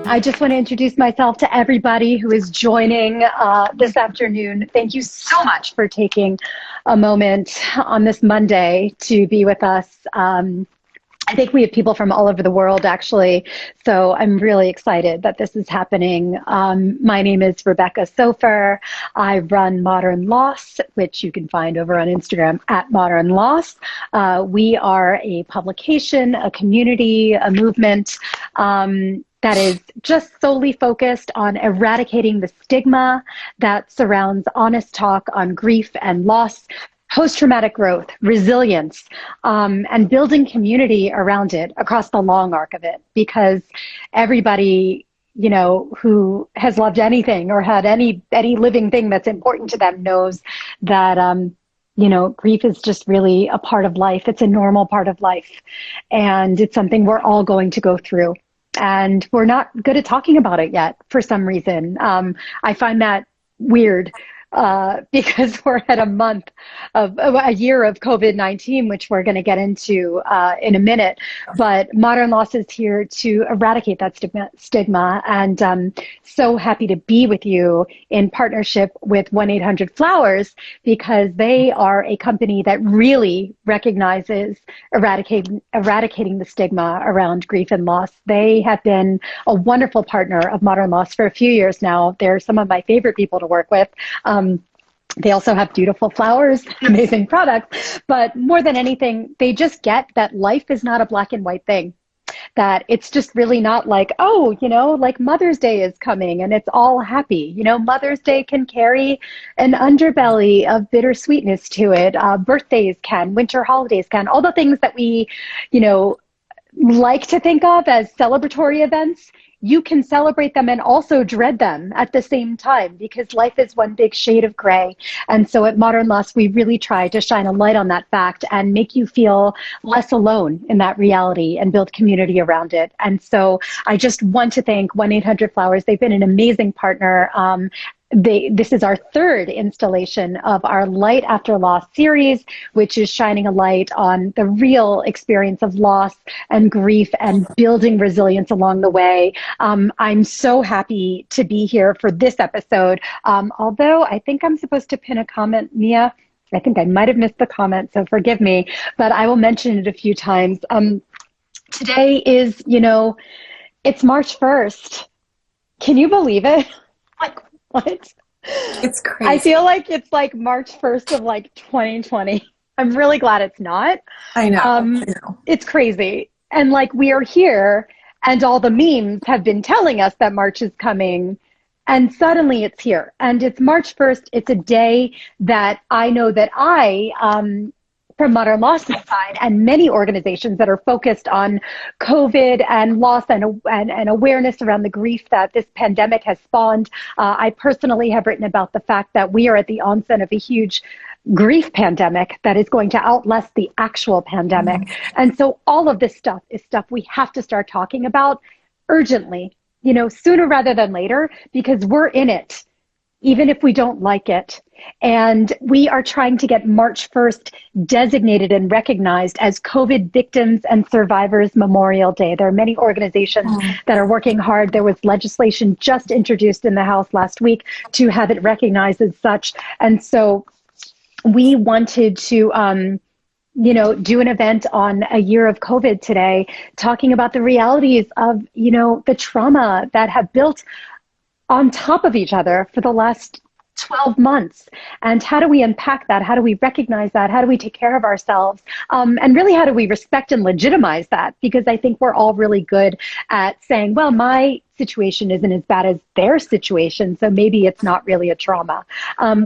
I just want to introduce myself to everybody who is joining this afternoon. Thank you so much for taking a moment on this Monday to be with us. I think we have people from all over the world, actually, so I'm really excited that this is happening. My name is Rebecca Soffer. I run Modern Loss, which you can find over on Instagram at Modern Loss. We are a publication, a community, a movement that is just solely focused on eradicating the stigma that surrounds honest talk on grief and loss, post-traumatic growth, resilience, and building community around it across the long arc of it. Because everybody, you know, who has loved anything or had any living thing that's important to them knows that, you know, grief is just really a part of life. It's a normal part of life. And it's something we're all going to go through. And we're not good at talking about it yet for some reason. I find that weird. Because we're at a year of COVID-19, which we're going to get into in a minute. But Modern Loss is here to eradicate that stigma. And so happy to be with you in partnership with 1-800-Flowers, because they are a company that really recognizes eradicating the stigma around grief and loss. They have been a wonderful partner of Modern Loss for a few years now. They're some of my favorite people to work with. They also have beautiful flowers, amazing products, but more than anything, they just get that life is not a black and white thing, that it's just really not like, oh, you know, like Mother's Day is coming and it's all happy. You know, Mother's Day can carry an underbelly of bittersweetness to it. Birthdays can, winter holidays can, all the things that we, you know, like to think of as celebratory events. You can celebrate them and also dread them at the same time, because life is one big shade of gray. And so at Modern Loss, we really try to shine a light on that fact and make you feel less alone in that reality and build community around it. And so I just want to thank 1-800-Flowers. They've been an amazing partner. This is our third installation of our Light After Loss series, which is shining a light on the real experience of loss and grief and building resilience along the way. I'm so happy to be here for this episode. Although I think I'm supposed to pin a comment, Mia. I think I might have missed the comment, so forgive me, but I will mention it a few times. Today is, you know, it's March 1st. Can you believe it? Like, what? It's crazy. I feel like it's like March 1st of like 2020. I'm really glad it's not. I know. It's crazy. And like, we are here and all the memes have been telling us that March is coming, and suddenly it's here. And it's March 1st. It's a day that I know that from Modern Loss side and many organizations that are focused on COVID and loss and awareness around the grief that this pandemic has spawned. I personally have written about the fact that we are at the onset of a huge grief pandemic that is going to outlast the actual pandemic. Mm-hmm. And so all of this stuff is stuff we have to start talking about urgently, you know, sooner rather than later, because we're in it, even if we don't like it. And we are trying to get March 1st designated and recognized as COVID Victims and Survivors Memorial Day. There are many organizations that are working hard. There was legislation just introduced in the House last week to have it recognized as such. And so we wanted to, you know, do an event on a year of COVID today, talking about the realities of, you know, the trauma that have built on top of each other for the last 12 months. And how do we unpack that? How do we recognize that? How do we take care of ourselves? And really, how do we respect and legitimize that? Because I think we're all really good at saying, well, my situation isn't as bad as their situation, so maybe it's not really a trauma.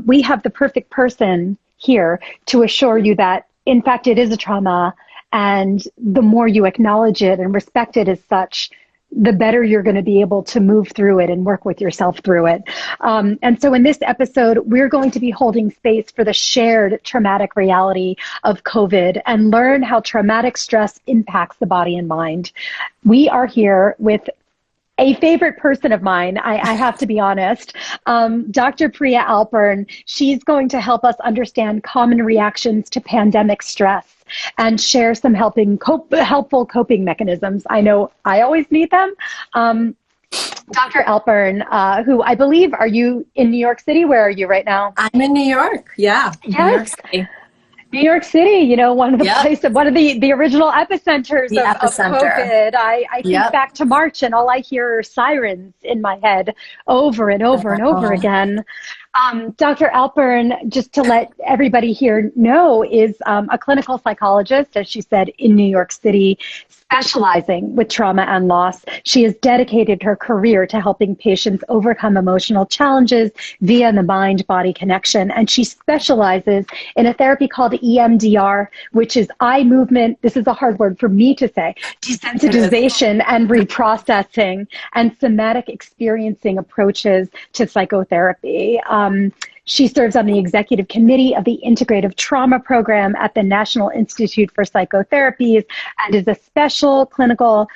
We have the perfect person here to assure you that, in fact, it is a trauma. And the more you acknowledge it and respect it as such, the better you're going to be able to move through it and work with yourself through it. And so in this episode, we're going to be holding space for the shared traumatic reality of COVID and learn how traumatic stress impacts the body and mind. We are here with a favorite person of mine, I have to be honest, Dr. Pria Alpern. She's going to help us understand common reactions to pandemic stress and share some helpful coping mechanisms. I know I always need them. Dr. Alpern, who I believe, are you in New York City? Where are you right now? I'm in New York. Yeah. Yes. New York City. New York City, one of the places, one of the original epicenters of COVID. I think back to March and all I hear are sirens in my head over and over and over again. Dr. Alpern, just to let everybody here know, is a clinical psychologist, as she said, in New York City, specializing with trauma and loss. She has dedicated her career to helping patients overcome emotional challenges via the mind-body connection. And she specializes in a therapy called EMDR, which is eye movement. This is a hard word for me to say. Desensitization and reprocessing and somatic experiencing approaches to psychotherapy. She serves on the executive committee of the Integrative Trauma Program at the National Institute for Psychotherapies and is a special clinical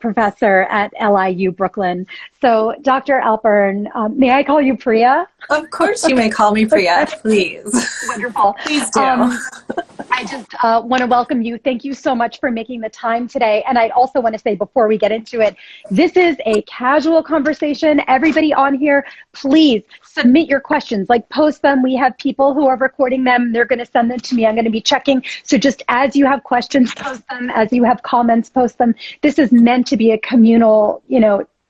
professor at LIU Brooklyn. So, Dr. Alpern, may I call you Pria? Of course you may call me Pria, please. Wonderful. Please do. I just want to welcome you. Thank you so much for making the time today. And I also want to say before we get into it, this is a casual conversation. Everybody on here, please submit your questions, like post them. We have people who are recording them. They're going to send them to me. I'm going to be checking. So just as you have questions, post them. As you have comments, post them. This is meant to be a communal,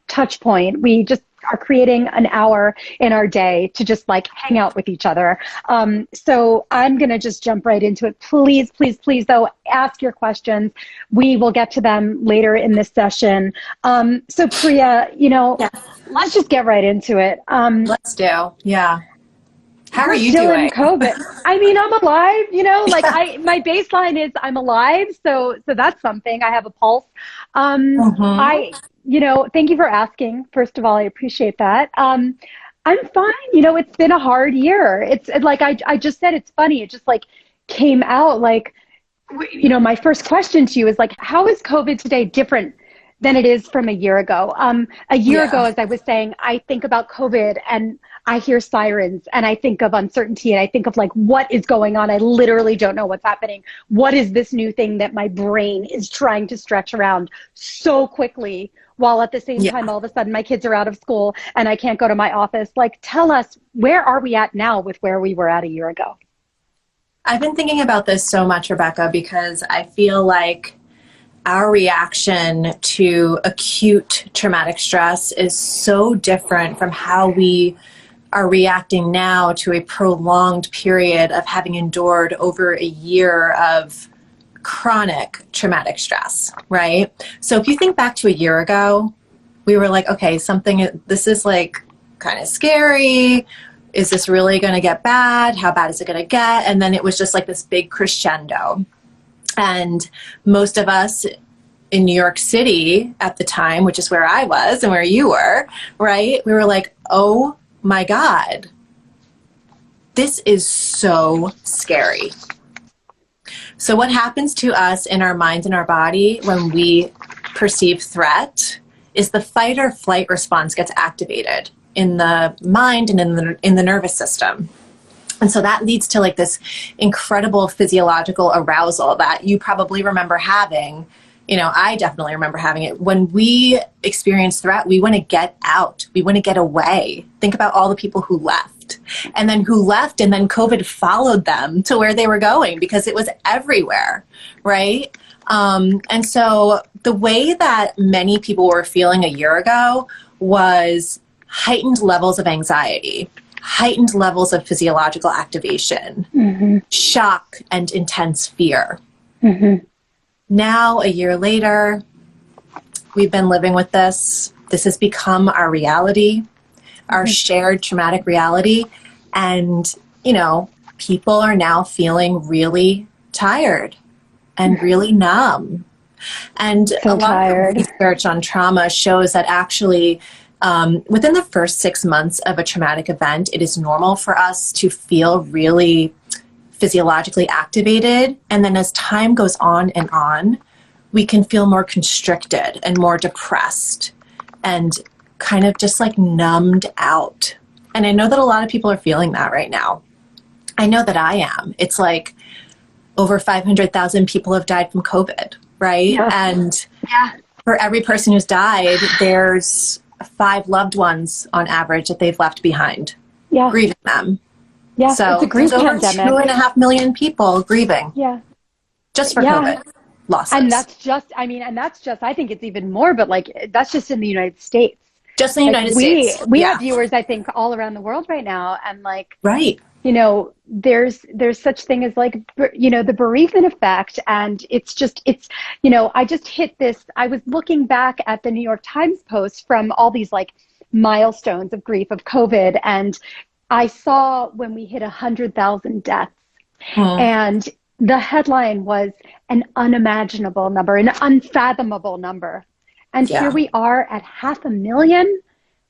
touch point. We just are creating an hour in our day to just like hang out with each other. So I'm going to just jump right into it. Please, please, please, though, ask your questions. We will get to them later in this session. So Pria, let's just get right into it. Let's do. Yeah. How are you still doing? In COVID. I mean, I'm alive, like my baseline is I'm alive. So that's something. I have a pulse. Thank you for asking. First of all, I appreciate that. I'm fine. It's been a hard year. It's like, I just said, it's funny. It just like came out like, my first question to you is like, how is COVID today different than it is from a year ago? A year ago, as I was saying, I think about COVID and I hear sirens and I think of uncertainty and I think of like, what is going on? I literally don't know what's happening. What is this new thing that my brain is trying to stretch around so quickly, while at the same time, all of a sudden my kids are out of school and I can't go to my office? Like, tell us, where are we at now with where we were at a year ago? I've been thinking about this so much, Rebecca, because I feel like our reaction to acute traumatic stress is so different from how we are reacting now to a prolonged period of having endured over a year of chronic traumatic stress, right? So if you think back to a year ago, we were like, okay, this is like kind of scary. Is this really going to get bad? How bad is it going to get? And then it was just like this big crescendo. And most of us in New York City at the time, which is where I was and where you were, right? We were like, oh my God, this is so scary. So what happens to us in our mind and our body when we perceive threat is the fight or flight response gets activated in the mind and in the nervous system. And so that leads to like this incredible physiological arousal that you probably remember having. I definitely remember having it. When we experience threat, we want to get out. We want to get away. Think about all the people who left and then COVID followed them to where they were going because it was everywhere, right? And so the way that many people were feeling a year ago was heightened levels of anxiety, heightened levels of physiological activation, shock and intense fear. Now, a year later, we've been living with this. This has become our reality, our shared traumatic reality. And, people are now feeling really tired and really numb. And a lot of research on trauma shows that actually within the first 6 months of a traumatic event, it is normal for us to feel really physiologically activated. And then as time goes on, we can feel more constricted and more depressed and kind of just like numbed out. And I know that a lot of people are feeling that right now. I know that I am. It's like over 500,000 people have died from COVID, right? Yeah. And for every person who's died, there's 5 loved ones on average that they've left behind, grieving them. Yeah, so it's a grief over pandemic. 2.5 million people grieving. Yeah. Just for COVID losses. And that's just, I think it's even more, but like, that's just in the United States. Just in the United States. We have viewers, I think, all around the world right now. And like, right. You know, there's such thing as like, you know, the bereavement effect. And it's, you know, I just hit this, I was looking back at the New York Times post from all these like milestones of grief of COVID. And I saw when we hit 100,000 deaths, and the headline was an unimaginable number, an unfathomable number. And here we are at 500,000.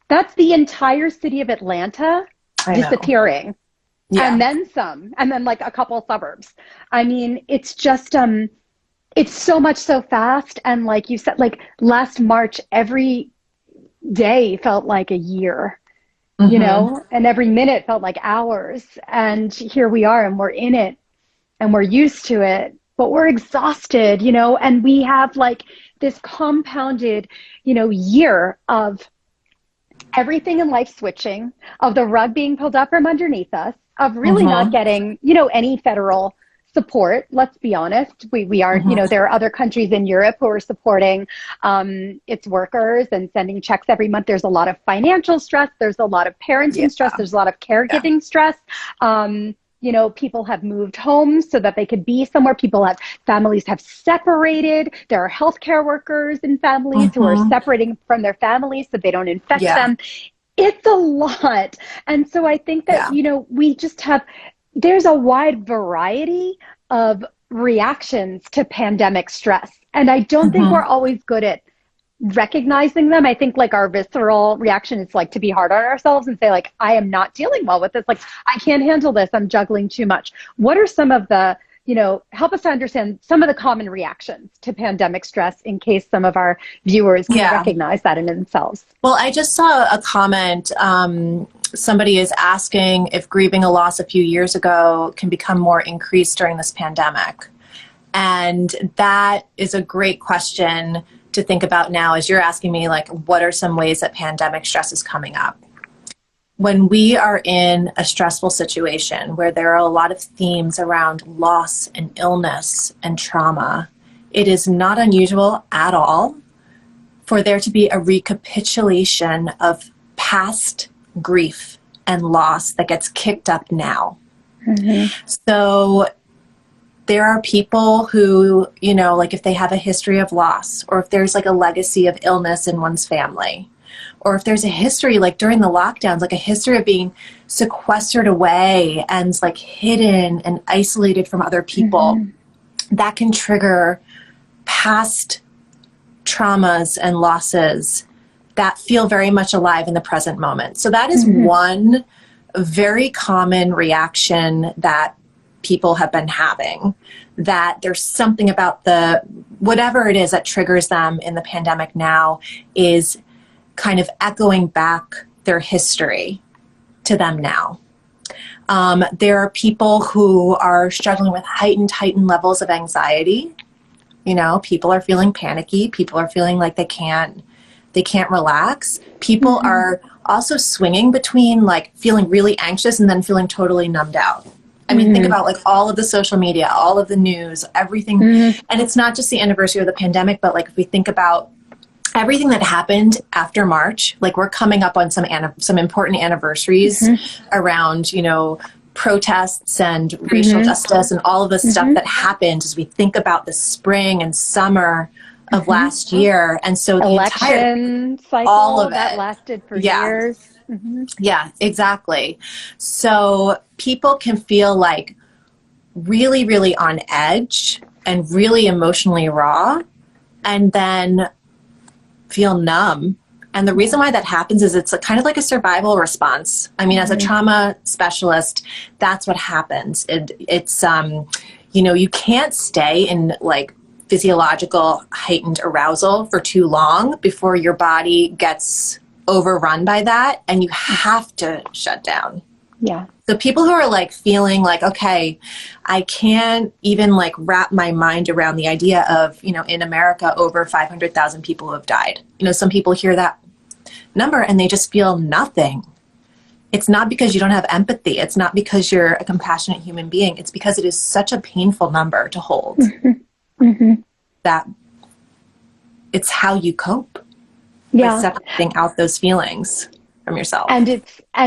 That's the entire city of Atlanta disappearing. And then some, and then like a couple of suburbs. I mean, it's just, it's so much so fast. And like you said, like last March, every day felt like a year. You know, and every minute felt like hours. And here we are, and we're in it, and we're used to it, but we're exhausted, you know, and we have like this compounded, you know, year of everything in life switching, of the rug being pulled up from underneath us, of really not getting, you know, any federal support. Let's be honest. We are, you know, there are other countries in Europe who are supporting its workers and sending checks every month. There's a lot of financial stress. There's a lot of parenting stress. There's a lot of caregiving stress. You know, people have moved homes so that they could be somewhere. Families have separated. There are healthcare workers in families who are separating from their families so they don't infect them. It's a lot. And so I think that, you know, we just have, there's a wide variety of reactions to pandemic stress. And I don't think we're always good at recognizing them. I think like our visceral reaction is like to be hard on ourselves and say like, I am not dealing well with this. Like, I can't handle this. I'm juggling too much. What are some of the, you know, help us to understand some of the common reactions to pandemic stress in case some of our viewers can recognize that in themselves? Well, I just saw a comment. Somebody is asking if grieving a loss a few years ago can become more increased during this pandemic. And that is a great question to think about now as you're asking me, like, what are some ways that pandemic stress is coming up? When we are in a stressful situation where there are a lot of themes around loss and illness and trauma, it is not unusual at all for there to be a recapitulation of past grief and loss that gets kicked up now. So there are people who, you know, like if they have a history of loss, or if there's like a legacy of illness in one's family, or if there's a history, like during the lockdowns, like a history of being sequestered away and like hidden and isolated from other people, that can trigger past traumas and losses that feel very much alive in the present moment. So that is one very common reaction that people have been having, that there's something about the, whatever it is that triggers them in the pandemic now is kind of echoing back their history to them now. There are people who are struggling with heightened levels of anxiety. You know, people are feeling panicky. People are feeling like they can't relax. People are also swinging between like feeling really anxious and then feeling totally numbed out. I mean, think about like all of the social media, all of the news, everything. And it's not just the anniversary of the pandemic, but like if we think about everything that happened after March, like we're coming up on some important anniversaries around, you know, protests and racial justice and all of the stuff that happened as we think about the spring and summer of last year. And so the election cycle, all of that lasted for years. Yeah, exactly. So people can feel like really, really on edge and really emotionally raw, and then feel numb. And the reason why that happens is it's kind of like a survival response. I mean, as a trauma specialist, that's what happens. It's, you know, you can't stay in like physiological heightened arousal for too long before your body gets overrun by that, and you have to shut down. Yeah. So people who are like feeling like, okay, I can't even like wrap my mind around the idea of, you know, in America, over 500,000 people have died. You know, some people hear that number and they just feel nothing. It's not because you don't have empathy. It's not because you're a compassionate human being. It's because it is such a painful number to hold that it's how you cope by separating out those feelings from yourself. And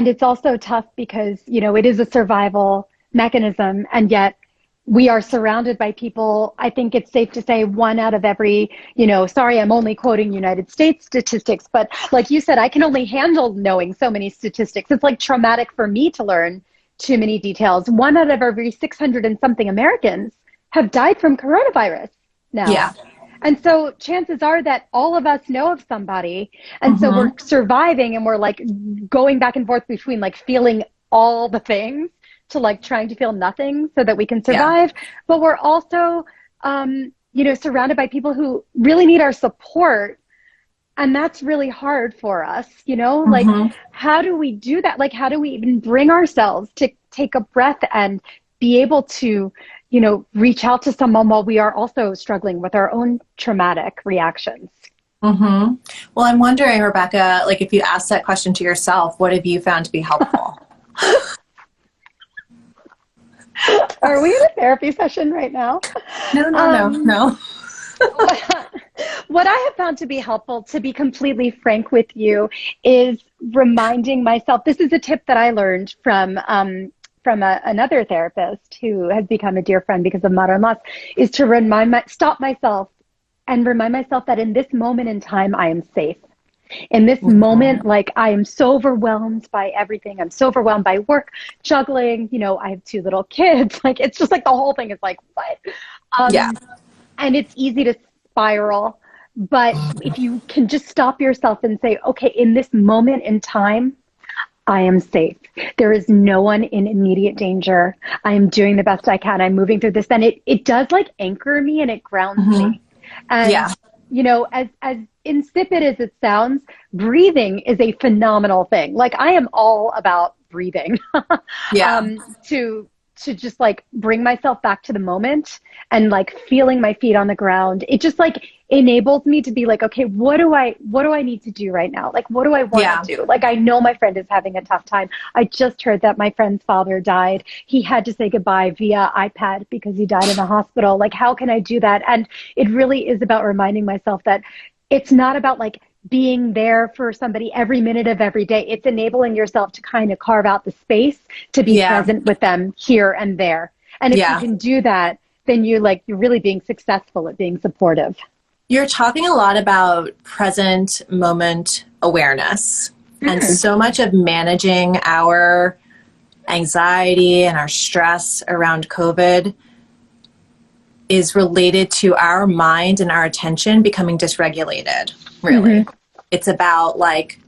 it's also tough because, you know, it is a survival mechanism, and yet we are surrounded by people. I think it's safe to say 1 out of every, you know, sorry, I'm only quoting United States statistics, but like you said, I can only handle knowing so many statistics. It's like traumatic for me to learn too many details. 1 out of every 600 and something Americans have died from coronavirus now. Yeah. And so chances are that all of us know of somebody. And so we're surviving, and we're like going back and forth between like feeling all the things to like trying to feel nothing so that we can survive. But we're also, you know, surrounded by people who really need our support. And that's really hard for us, you know, like how do we do that? Like, how do we even bring ourselves to take a breath and be able to, you know, reach out to someone while we are also struggling with our own traumatic reactions? Well, I'm wondering, Rebecca, like if you ask that question to yourself, what have you found to be helpful? Are we in a therapy session right now? No. What I have found to be helpful, to be completely frank with you, is reminding myself, this is a tip that I learned from another therapist who has become a dear friend because of modern loss, is to stop myself and remind myself that in this moment in time, I am safe. In this moment, like I am so overwhelmed by everything. I'm so overwhelmed by work, juggling, you know, I have 2 little kids. Like, it's just like the whole thing is like, what? And it's easy to spiral. But if you can just stop yourself and say, okay, in this moment in time, I am safe. There is no one in immediate danger. I am doing the best I can. I'm moving through this. Then it does like anchor me, and it grounds me. And you know, as insipid as it sounds, breathing is a phenomenal thing. Like, I am all about breathing to just like bring myself back to the moment and like feeling my feet on the ground. It just like enables me to be like, okay, what do I need to do right now? Like, what do I want to do? Like, I know my friend is having a tough time. I just heard that my friend's father died. He had to say goodbye via iPad because he died in the hospital. Like, how can I do that? And it really is about reminding myself that it's not about like being there for somebody every minute of every day. It's enabling yourself to kind of carve out the space to be present with them here and there. And if you can do that, then you're really being successful at being supportive. You're talking a lot about present moment awareness. And so much of managing our anxiety and our stress around COVID is related to our mind and our attention becoming dysregulated, really. It's about like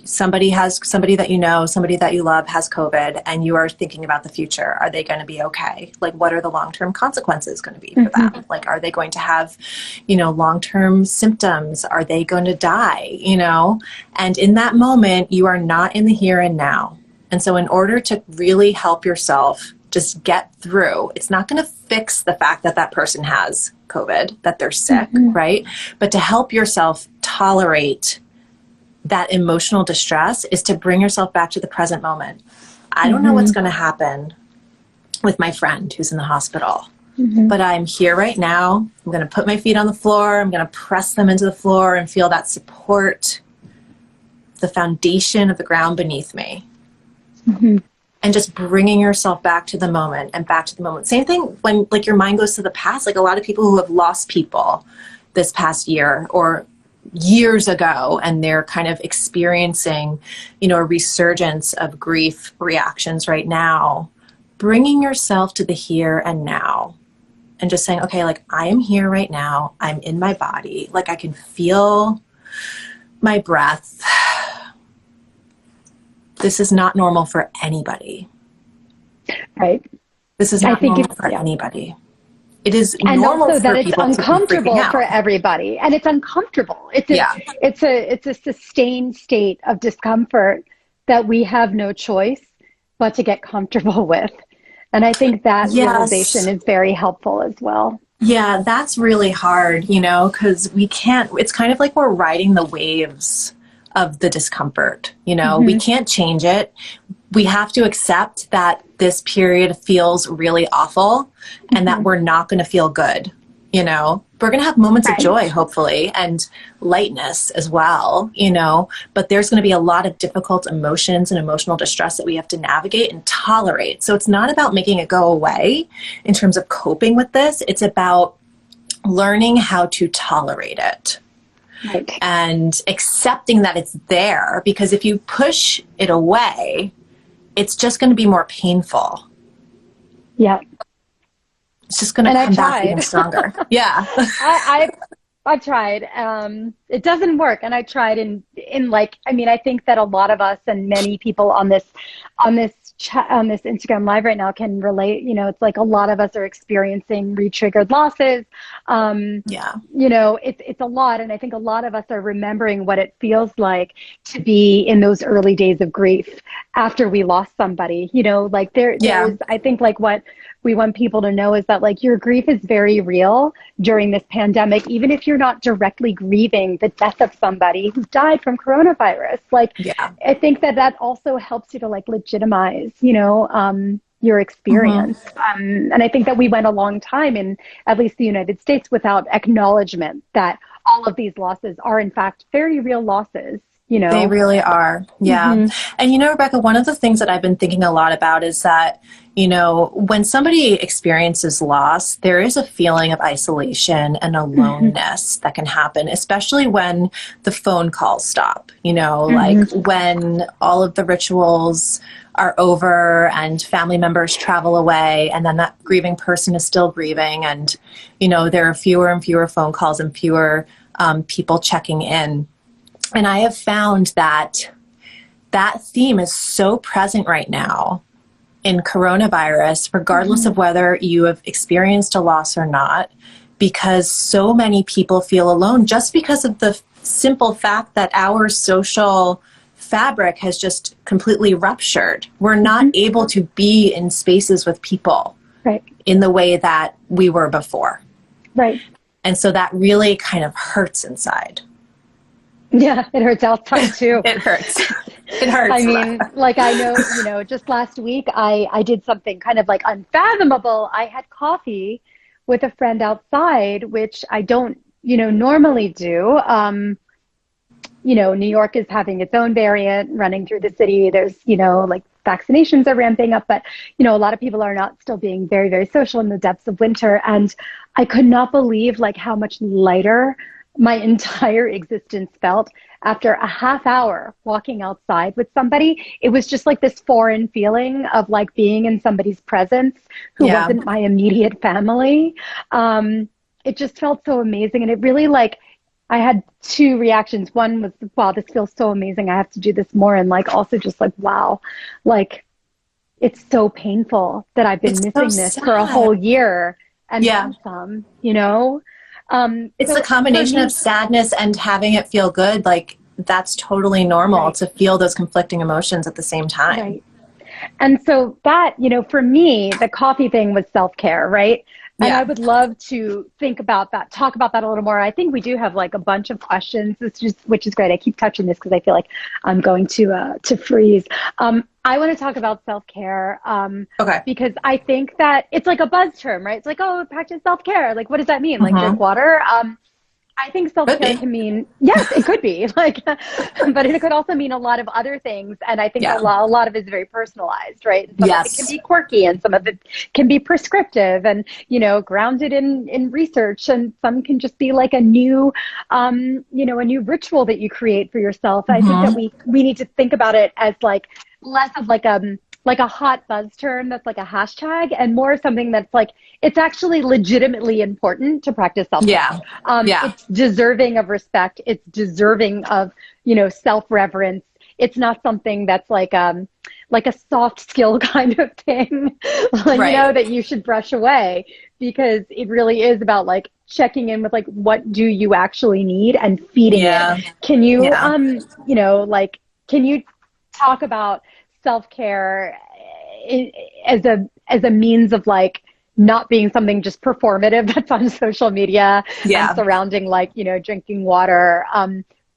somebody that you know, somebody that you love has COVID, and you are thinking about the future. Are they going to be okay? Like, what are the long-term consequences going to be for them? Like, are they going to have, you know, long-term symptoms? Are they going to die, you know? And in that moment, you are not in the here and now. And so in order to really help yourself just get through, it's not going to fix the fact that that person has COVID, that they're sick, right? But to help yourself tolerate that emotional distress is to bring yourself back to the present moment. I don't know what's going to happen with my friend who's in the hospital, but I'm here right now. I'm going to put my feet on the floor. I'm going to press them into the floor and feel that support, the foundation of the ground beneath me. And just bringing yourself back to the moment and back to the moment. Same thing when like your mind goes to the past. Like a lot of people who have lost people this past year or years ago, and they're kind of experiencing, you know, a resurgence of grief reactions right now, bringing yourself to the here and now and just saying, okay, like I am here right now. I'm in my body. Like I can feel my breath. This is not normal for anybody. Right. This is not normal for anybody. It is and normal also for that it's people uncomfortable for everybody, and it's uncomfortable. It's a sustained state of discomfort that we have no choice but to get comfortable with. And I think that realization is very helpful as well. Yeah, that's really hard, you know, because we can't, it's kind of like we're riding the waves of the discomfort. We can't change it. We have to accept that this period feels really awful and that we're not going to feel good. We're going to have moments of joy, hopefully, and lightness as well, but there's going to be a lot of difficult emotions and emotional distress that we have to navigate and tolerate. So it's not about making it go away in terms of coping with this. It's about learning how to tolerate it. Right. And accepting that it's there, because if you push it away, it's just going to be more painful. Yeah. It's just going to come back even stronger. Yeah. I've tried. It doesn't work. And I tried in I think that a lot of us and many people on this Instagram Live right now can relate. It's like a lot of us are experiencing re-triggered losses. It's a lot. And I think a lot of us are remembering what it feels like to be in those early days of grief after we lost somebody. There's, I think, like, what we want people to know is that, like, your grief is very real during this pandemic, even if you're not directly grieving the death of somebody who died from coronavirus. I think that also helps you to, like, legitimize, your experience. And I think that we went a long time in at least the United States without acknowledgement that all of these losses are in fact very real losses. They really are. Yeah. And Rebecca, one of the things that I've been thinking a lot about is that, when somebody experiences loss, there is a feeling of isolation and aloneness that can happen, especially when the phone calls stop, like when all of the rituals are over and family members travel away, and then that grieving person is still grieving. And, there are fewer and fewer phone calls and fewer people checking in. And I have found that theme is so present right now in coronavirus, regardless of whether you have experienced a loss or not, because so many people feel alone just because of the simple fact that our social fabric has just completely ruptured. We're not able to be in spaces with people in the way that we were before. Right. And so that really kind of hurts inside. Yeah, it hurts outside too. It hurts. It hurts. I mean, like, I know, just last week I did something kind of like unfathomable. I had coffee with a friend outside, which I don't, normally do. New York is having its own variant running through the city. There's, like, vaccinations are ramping up, but, a lot of people are not still being very, very social in the depths of winter. And I could not believe, like, how much lighter my entire existence felt after a half hour walking outside with somebody. It was just like this foreign feeling of, like, being in somebody's presence who wasn't my immediate family. It just felt so amazing. And it really, like, I had two reactions. One was, wow, this feels so amazing. I have to do this more. And, like, also just like, wow, like, it's so painful that I've been missing this for a whole year and then some, it's a combination of sadness and having it feel good. Like, that's totally normal to feel those conflicting emotions at the same time. Right. And so that, for me, the coffee thing was self-care, right? And I would love to think about that, talk about that a little more. I think we do have, like, a bunch of questions, which is great. I keep touching this because I feel like I'm going to freeze. I want to talk about self-care because I think that it's like a buzz term, right? It's like, oh, practice self-care. Like, what does that mean? Like, drink water? I think self-care can mean, yes, it could be, like, but it could also mean a lot of other things. And I think a lot of it is very personalized, right? Some of it can be quirky and some of it can be prescriptive and, grounded in research. And some can just be like a new, a new ritual that you create for yourself. I think that we need to think about it as, like, less of like a hot buzz term that's like a hashtag, and more something that's like, it's actually legitimately important to practice self-care. It's deserving of respect. It's deserving of, self-reverence. It's not something that's like a soft skill kind of thing, that you should brush away, because it really is about, like, checking in with, like, what do you actually need and feeding it. Can you, can you talk about self-care as a means of, like, not being something just performative that's on social media and surrounding, like, drinking water,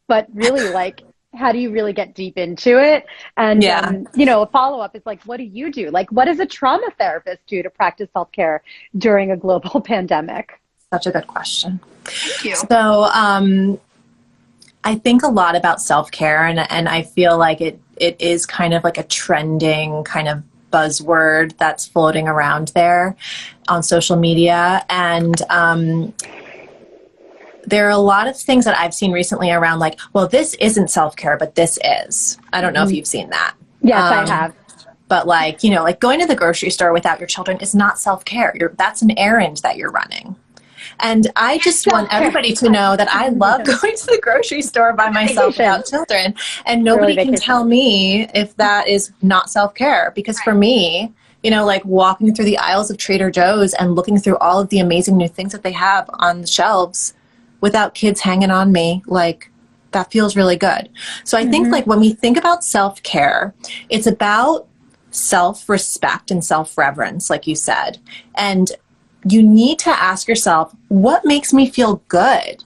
but really, like, how do you really get deep into it? And, Yeah. you know, a follow-up is like, what do you do? Like, what does a trauma therapist do to practice self-care during a global pandemic? Such a good question. Thank you. So I think a lot about self-care, and I feel like it is kind of like a trending kind of buzzword that's floating around there on social media. And there are a lot of things that I've seen recently around like, well, this isn't self-care, but this is. I don't know if you've seen that. Yes, I have. But like, you know, like going to the grocery store without your children is not self-care. That's an errand that you're running. And I just want everybody to know that I love going to the grocery store by myself without children. And nobody can tell me if that is not self-care. Because for me, you know, like walking through the aisles of Trader Joe's and looking through all of the amazing new things that they have on the shelves without kids hanging on me, like that feels really good. So I think like when we think about self-care, it's about self-respect and self-reverence, like you said. And you need to ask yourself, what makes me feel good?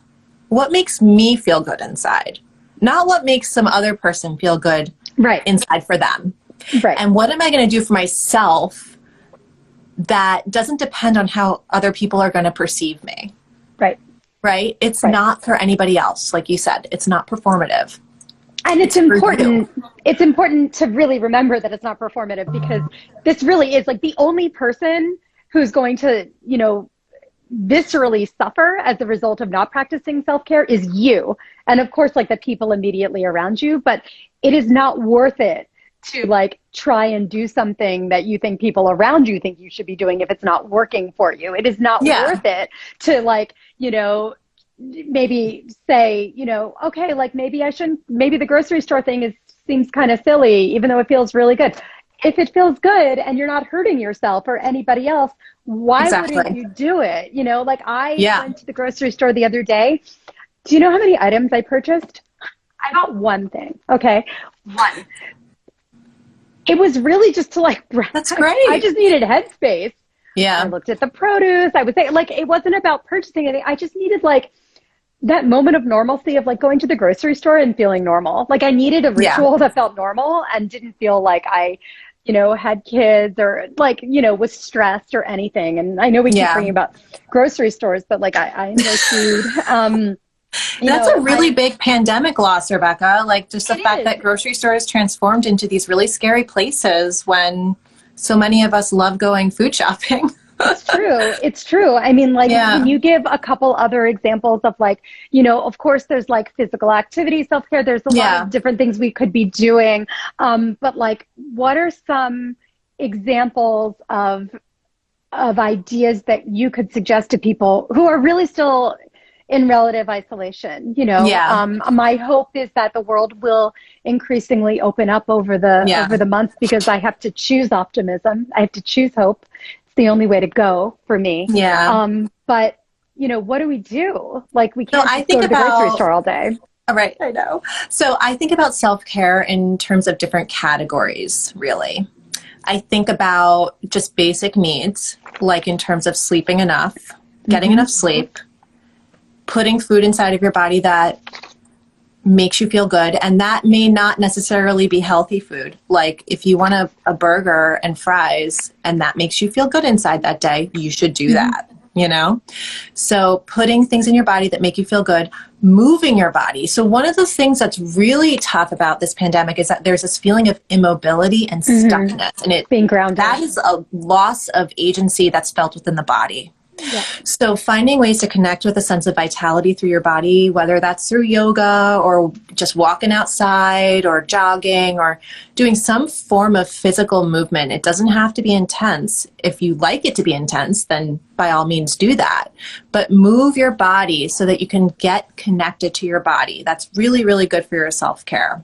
What makes me feel good inside? Not what makes some other person feel good inside for them. Right. And what am I going to do for myself that doesn't depend on how other people are going to perceive me? Right. Right? It's not for anybody else. Like you said, it's not performative. And it's important. It's important to really remember that it's not performative, because this really is like the only person who's going to, you know, viscerally suffer as a result of not practicing self-care is you. And of course, like the people immediately around you, but it is not worth it to like try and do something that you think people around you think you should be doing if it's not working for you. It is not worth it to like, you know, maybe say, you know, okay, like maybe I shouldn't, maybe the grocery store thing seems kind of silly, even though it feels really good. If it feels good and you're not hurting yourself or anybody else, why wouldn't you do it? You know, like I went to the grocery store the other day. Do you know how many items I purchased? I bought one thing. Okay. One. It was really just to like, that's great. I just needed headspace. Yeah. I looked at the produce. I would say like, it wasn't about purchasing anything. I just needed like that moment of normalcy of like going to the grocery store and feeling normal. Like I needed a ritual that felt normal and didn't feel like I, you know, had kids or like, you know, was stressed or anything. And I know we keep bringing about grocery stores, but like I enjoy food. That's a really big pandemic loss, Rebecca. Like just the fact that grocery stores transformed into these really scary places when so many of us love going food shopping. It's true. It's true. I mean, like, can you give a couple other examples of like, you know, of course there's like physical activity, self-care. There's a lot of different things we could be doing. But like, what are some examples of ideas that you could suggest to people who are really still in relative isolation? You know, my hope is that the world will increasingly open up over the months, because I have to choose optimism. I have to choose hope. It's the only way to go for me. But you know, what do we do? Like we can't just go to the grocery store all day. Right. I know. So I think about self-care in terms of different categories, really. I think about just basic needs, like in terms of sleeping enough, getting enough sleep, putting food inside of your body that makes you feel good. And that may not necessarily be healthy food. Like if you want a burger and fries and that makes you feel good inside that day, you should do that, you know? So putting things in your body that make you feel good, moving your body. So one of the things that's really tough about this pandemic is that there's this feeling of immobility and stuckness. And it being grounded. That is a loss of agency that's felt within the body. Yeah. So finding ways to connect with a sense of vitality through your body, whether that's through yoga or just walking outside or jogging or doing some form of physical movement. It doesn't have to be intense. If you like it to be intense, then by all means do that. But move your body so that you can get connected to your body. That's really, really good for your self-care.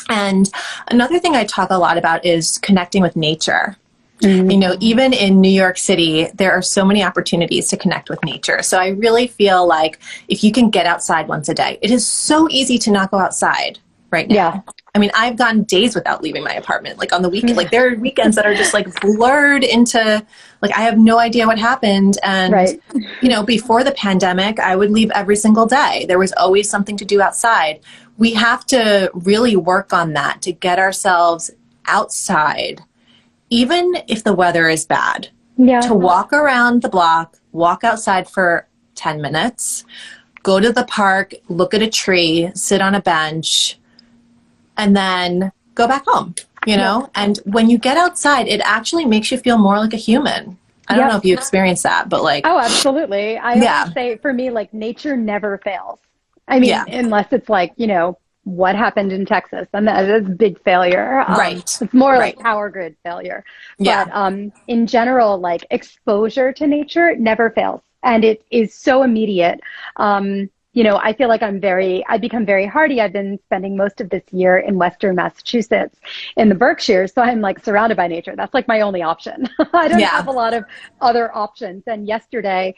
And another thing I talk a lot about is connecting with nature. You know, even in New York City, there are so many opportunities to connect with nature. So I really feel like if you can get outside once a day, it is so easy to not go outside right now. I mean, I've gone days without leaving my apartment, like on the weekend. Like there are weekends that are just like blurred into, like, I have no idea what happened. And, you know, before the pandemic, I would leave every single day. There was always something to do outside. We have to really work on that to get ourselves outside, even if the weather is bad, to walk around the block, walk outside for 10 minutes, go to the park, look at a tree, sit on a bench, and then go back home, you know? And when you get outside, it actually makes you feel more like a human. I don't know if you experience that, but like... Oh, absolutely. I always say, for me, like, nature never fails. I mean, unless it's like, you know, what happened in Texas, and that is a big failure. It's more like power grid failure. But in general, like, exposure to nature never fails. And it is so immediate. You know, I feel like I've become very hardy. I've been spending most of this year in Western Massachusetts in the Berkshires. So I'm like surrounded by nature. That's like my only option. I don't have a lot of other options. And yesterday,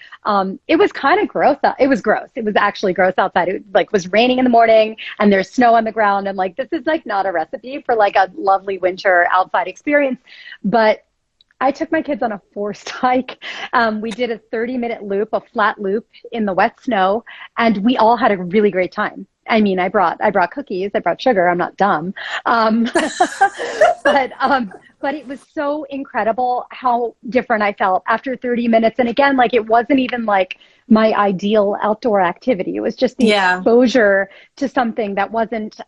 it was kind of gross. It was gross. It was actually gross outside. It like was raining in the morning and there's snow on the ground. And like, this is like not a recipe for like a lovely winter outside experience. But I took my kids on a forced hike. We did a 30-minute loop, a flat loop in the wet snow, and we all had a really great time. I mean, I brought cookies, I brought sugar. I'm not dumb, but it was so incredible how different I felt after 30 minutes. And again, like, it wasn't even like my ideal outdoor activity. It was just the exposure to something that wasn't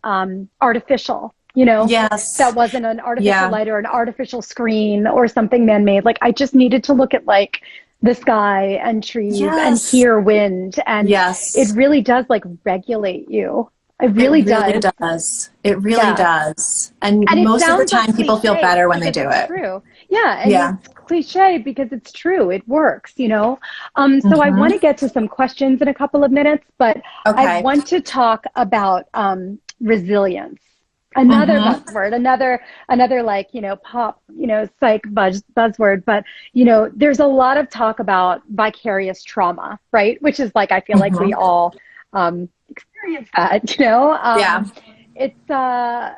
artificial. You know, that wasn't an artificial light or an artificial screen or something man-made. Like, I just needed to look at like the sky and trees and hear wind. And it really does like regulate you. It really does. It really does. And most of the time people feel better when they do it. True. Yeah. And it's cliche because it's true. It works, you know? So I want to get to some questions in a couple of minutes, but I want to talk about resilience. Another buzzword, another like, you know, pop, you know, psych buzzword. But, you know, there's a lot of talk about vicarious trauma, right? Which is like, I feel like we all experience that, you know? It's,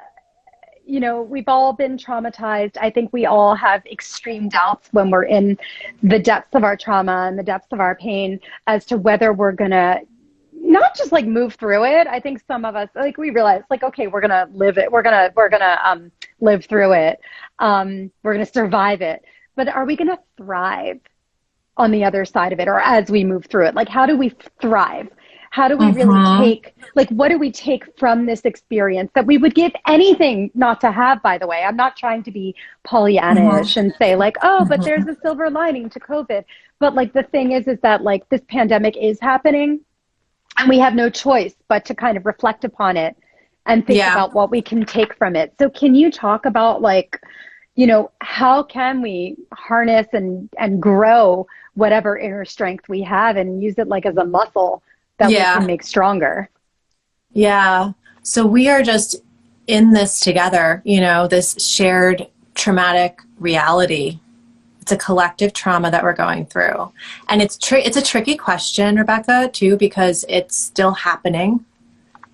you know, we've all been traumatized. I think we all have extreme doubts when we're in the depths of our trauma and the depths of our pain as to whether we're going to not just like move through it. I think some of us, like, we realize like, okay, we're going to live it. We're going to live through it. We're going to survive it. But are we going to thrive on the other side of it, or as we move through it? Like, how do we thrive? How do we really take, like, what do we take from this experience that we would give anything not to have, by the way? I'm not trying to be Pollyanna-ish and say like, oh, but there's a silver lining to COVID. But like, the thing is that like this pandemic is happening. And we have no choice but to kind of reflect upon it and think about what we can take from it. So can you talk about like, you know, how can we harness and grow whatever inner strength we have and use it like as a muscle that we can make stronger? Yeah. So we are just in this together, you know, this shared traumatic reality. It's a collective trauma that we're going through. And it's a tricky question, Rebecca, too, because it's still happening,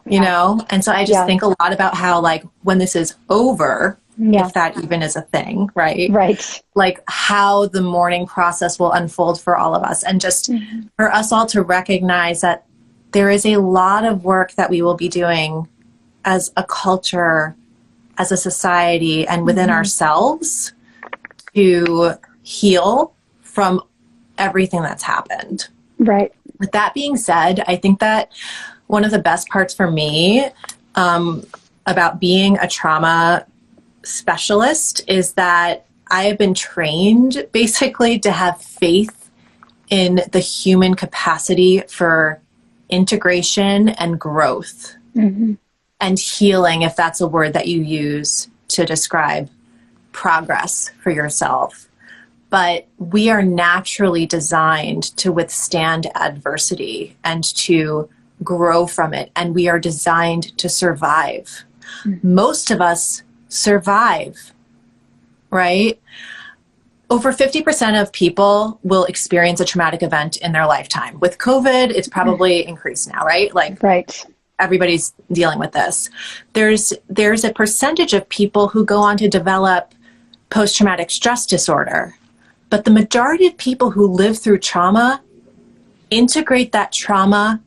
you know? And so I just think a lot about how, like, when this is over, if that even is a thing, right? Right. Like, how the mourning process will unfold for all of us. And just for us all to recognize that there is a lot of work that we will be doing as a culture, as a society, and within ourselves to heal from everything that's happened. Right. With that being said, I think that one of the best parts for me about being a trauma specialist is that I have been trained basically to have faith in the human capacity for integration and growth and healing, if that's a word that you use to describe progress for yourself. But we are naturally designed to withstand adversity and to grow from it. And we are designed to survive. Most of us survive, right? Over 50% of people will experience a traumatic event in their lifetime. With COVID, it's probably increased now, right? Like, everybody's dealing with this. There's a percentage of people who go on to develop post-traumatic stress disorder, but the majority of people who live through trauma integrate that trauma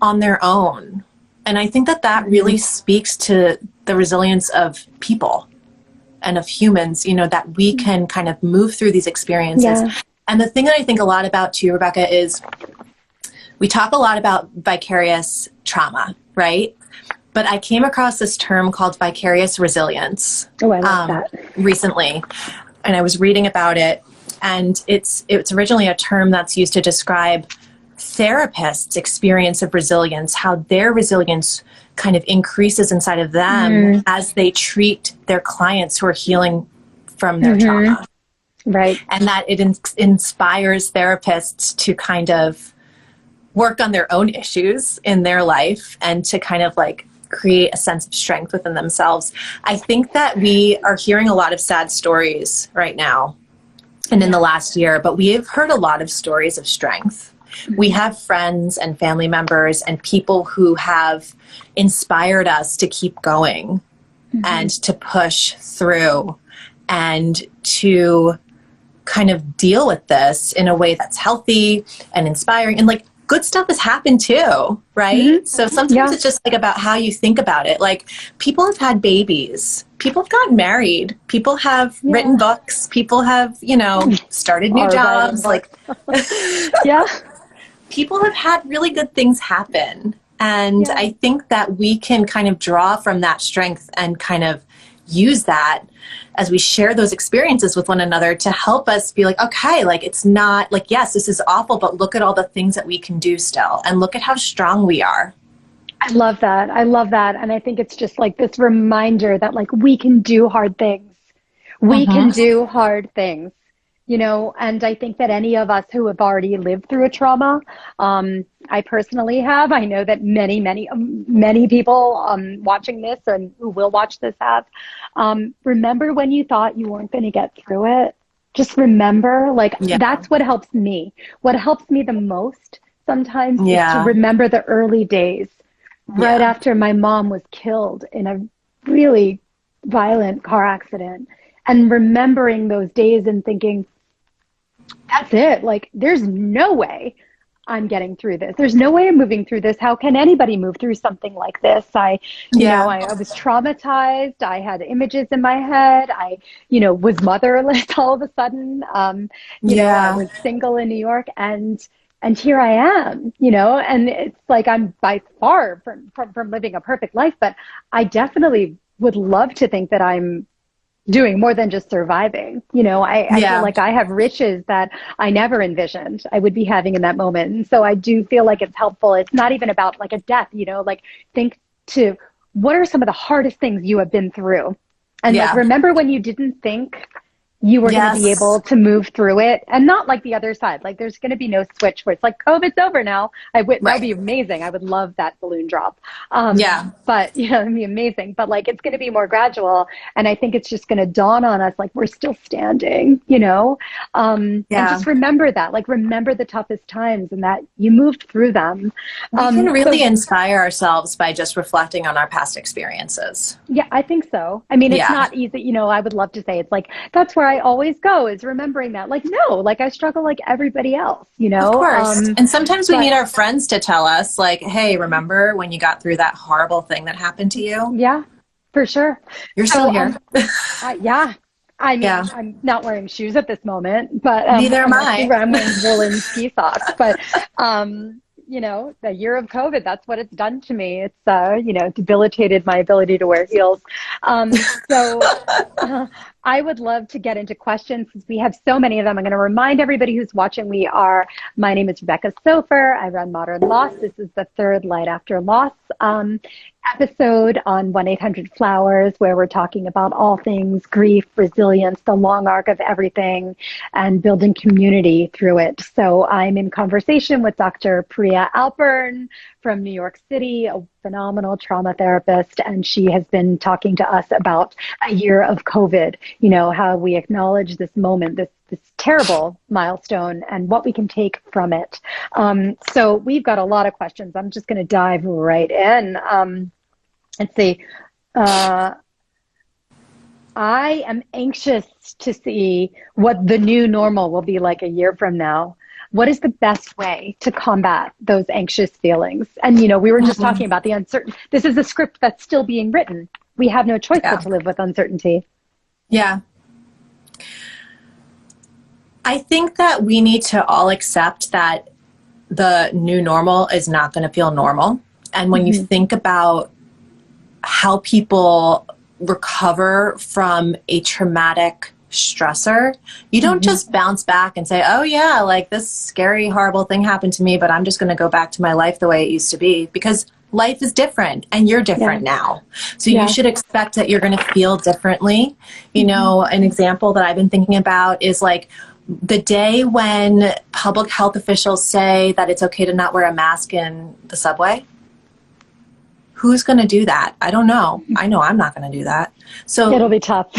on their own. And I think that really speaks to the resilience of people and of humans, that we can kind of move through these experiences. Yeah. And the thing that I think a lot about too, Rebecca, is we talk a lot about vicarious trauma, right? But I came across this term called Vicarious Resilience recently, and I was reading about it, and it's originally a term that's used to describe therapists' experience of resilience, how their resilience kind of increases inside of them as they treat their clients who are healing from their trauma. Right. And that it inspires therapists to kind of work on their own issues in their life and to kind of like create a sense of strength within themselves. I think that we are hearing a lot of sad stories right now and in the last year, but we have heard a lot of stories of strength. We have friends and family members and people who have inspired us to keep going and to push through and to kind of deal with this in a way that's healthy and inspiring. And like good stuff has happened too, right? So sometimes it's just like about how you think about it. Like people have had babies, people have gotten married, people have written books, people have, started new jobs. Like, people have had really good things happen. And I think that we can kind of draw from that strength and kind of use that as we share those experiences with one another to help us be like, okay, like it's not like, yes, this is awful, but look at all the things that we can do still. And look at how strong we are. I love that. I love that. And I think it's just like this reminder that like we can do hard things. We can do hard things. And I think that any of us who have already lived through a trauma, I personally have, I know that many people watching this and who will watch this have, remember when you thought you weren't going to get through it? Just remember, that's what helps me. What helps me the most sometimes is to remember the early days, right after my mom was killed in a really violent car accident, and remembering those days and thinking, that's it. Like, there's no way I'm getting through this. There's no way I'm moving through this. How can anybody move through something like this? I was traumatized. I had images in my head. I, was motherless all of a sudden. I was single in New York, and here I am, and it's like, I'm by far from living a perfect life, but I definitely would love to think that I'm doing more than just surviving. I feel like I have riches that I never envisioned I would be having in that moment. And so I do feel like it's helpful. It's not even about like a death, like think to what are some of the hardest things you have been through? And like, remember when you didn't think you were going to be able to move through it, and not like the other side. Like there's going to be no switch where it's like, COVID's over now. That would be amazing. I would love that balloon drop. But it'd be amazing. But like, it's going to be more gradual. And I think it's just going to dawn on us, like we're still standing, and just remember that, like, remember the toughest times and that you moved through them. We can really inspire ourselves by just reflecting on our past experiences. Yeah, I think so. I mean, it's not easy. I would love to say it's like, that's where I always go, is remembering that. Like, no, like I struggle like everybody else, Of course. And sometimes we need our friends to tell us like, hey, remember when you got through that horrible thing that happened to you? Yeah, for sure. You're still here. I mean, I'm not wearing shoes at this moment, but neither am I. I'm wearing woolen ski socks, but the year of COVID, that's what it's done to me. It's, debilitated my ability to wear heels. I would love to get into questions since we have so many of them. I'm going to remind everybody who's watching, my name is Rebecca Soffer. I run Modern Loss. This is the third Light After Loss episode on 1-800-Flowers, where we're talking about all things grief, resilience, the long arc of everything, and building community through it. So I'm in conversation with Dr. Pria Alpern from New York City, a phenomenal trauma therapist, and she has been talking to us about a year of COVID, how we acknowledge this moment, this terrible milestone and what we can take from it. So we've got a lot of questions. I'm just going to dive right in. Let's see. I am anxious to see what the new normal will be like a year from now. What is the best way to combat those anxious feelings? And, we were just talking about the uncertain. This is a script that's still being written. We have no choice but to live with uncertainty. Yeah. I think that we need to all accept that the new normal is not going to feel normal. And when you think about how people recover from a traumatic stressor, you don't just bounce back and say, oh yeah, like this scary, horrible thing happened to me, but I'm just going to go back to my life the way it used to be, because life is different and you're different now. So you should expect that you're going to feel differently. An example that I've been thinking about is like the day when public health officials say that it's okay to not wear a mask in the subway. Who's going to do that? I don't know. I know I'm not going to do that. So it'll be tough.